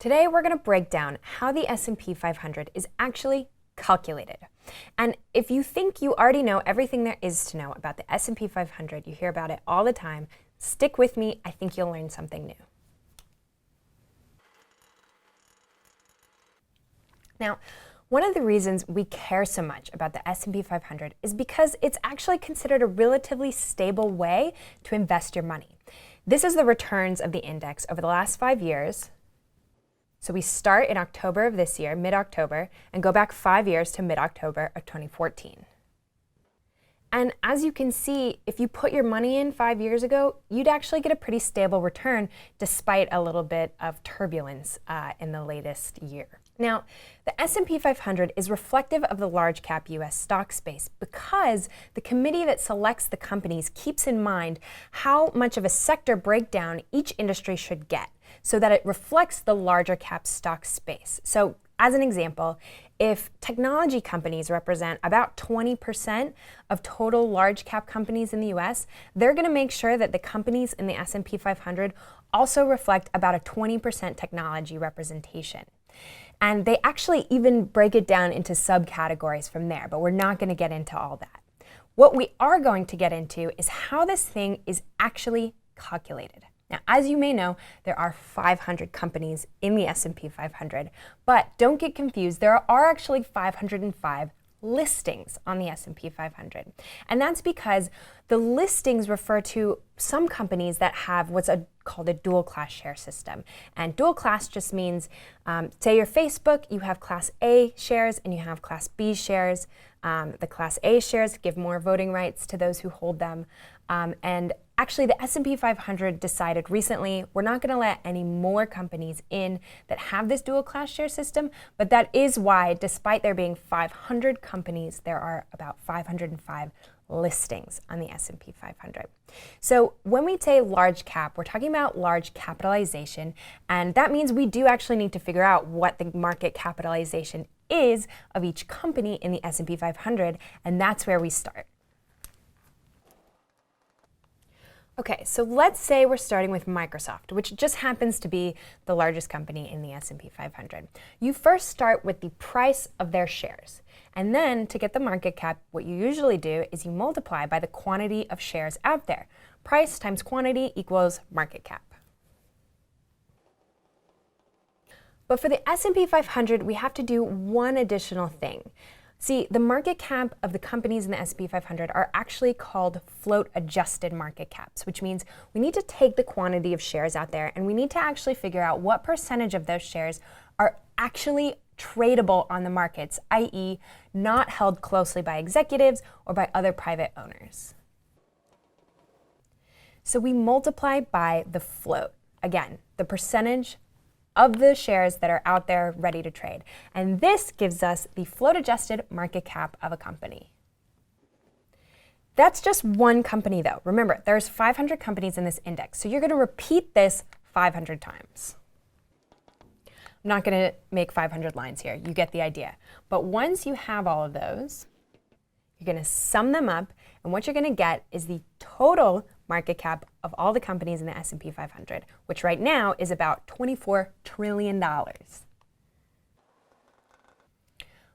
Today we're going to break down how the S&P 500 is actually calculated. And if you think you already know everything there is to know about the S&P 500, you hear about it all the time, stick with me, I think you'll learn something new. Now, one of the reasons we care so much about the S&P 500 is because it's actually considered a relatively stable way to invest your money. This is the returns of the index over the last 5 years. So we start in October of this year, mid-October, and go back 5 years to mid-October of 2014. And as you can see, if you put your money in 5 years ago, you'd actually get a pretty stable return despite a little bit of turbulence in the latest year. Now, the S&P 500 is reflective of the large cap US stock space because the committee that selects the companies keeps in mind how much of a sector breakdown each industry should get so that it reflects the larger cap stock space. So as an example, if technology companies represent about 20% of total large cap companies in the US, they're going to make sure that the companies in the S&P 500 also reflect about a 20% technology representation. And they actually even break it down into subcategories from there, but we're not going to get into all that. What we are going to get into is how this thing is actually calculated. Now, as you may know, there are 500 companies in the S&P 500, but don't get confused, there are actually 505 listings on the S&P 500. And that's because the listings refer to some companies that have what's called a dual class share system. And dual class just means, say you're Facebook, you have Class A shares and you have Class B shares. The Class A shares give more voting rights to those who hold them. And actually, the S&P 500 decided recently we're not going to let any more companies in that have this dual class share system, but that is why, despite there being 500 companies, there are about 505 listings on the S&P 500. So when we say large cap, we're talking about large capitalization, and that means we do actually need to figure out what the market capitalization is of each company in the S&P 500, and that's where we start. Okay, so let's say we're starting with Microsoft, which just happens to be the largest company in the S&P 500. You first start with the price of their shares. And then to get the market cap, what you usually do is you multiply by the quantity of shares out there. Price times quantity equals market cap. But for the S&P 500, we have to do one additional thing. See, the market cap of the companies in the S&P 500 are actually called float-adjusted market caps, which means we need to take the quantity of shares out there and we need to actually figure out what percentage of those shares are actually tradable on the markets, i.e. not held closely by executives or by other private owners. So we multiply by the float. Again, the percentage of the shares that are out there ready to trade. And this gives us the float-adjusted market cap of a company. That's just one company though. Remember, there's 500 companies in this index, so you're going to repeat this 500 times. I'm not going to make 500 lines here, you get the idea. But once you have all of those, you're going to sum them up, and what you're going to get is the total market cap of all the companies in the S&P 500, which right now is about $24 trillion. But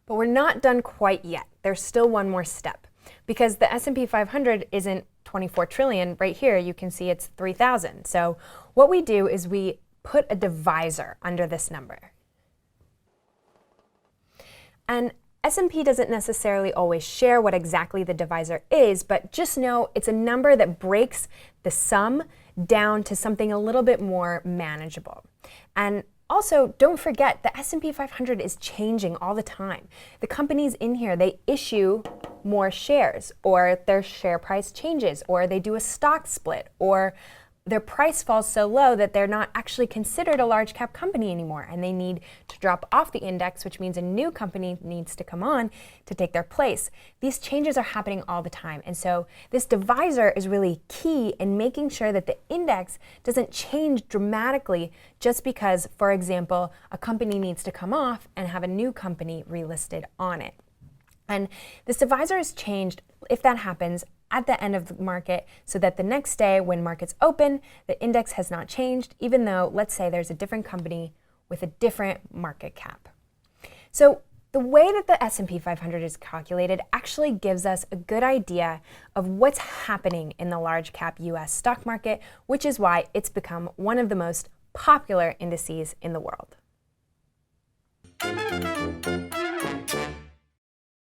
we're not done quite yet. There's still one more step. Because the S&P 500 isn't 24 trillion, right here you can see it's 3,000. So what we do is we put a divisor under this number. And S&P doesn't necessarily always share what exactly the divisor is, but just know it's a number that breaks the sum down to something a little bit more manageable. And also, don't forget, the S&P 500 is changing all the time. The companies in here, they issue more shares, or their share price changes, or they do a stock split, or their price falls so low that they're not actually considered a large cap company anymore, and they need to drop off the index, which means a new company needs to come on to take their place. These changes are happening all the time, and so this divisor is really key in making sure that the index doesn't change dramatically just because, for example, a company needs to come off and have a new company relisted on it. And this divisor is changed, if that happens, at the end of the market so that the next day when markets open, the index has not changed, even though, let's say, there's a different company with a different market cap. So the way that the S&P 500 is calculated actually gives us a good idea of what's happening in the large cap US stock market, which is why it's become one of the most popular indices in the world.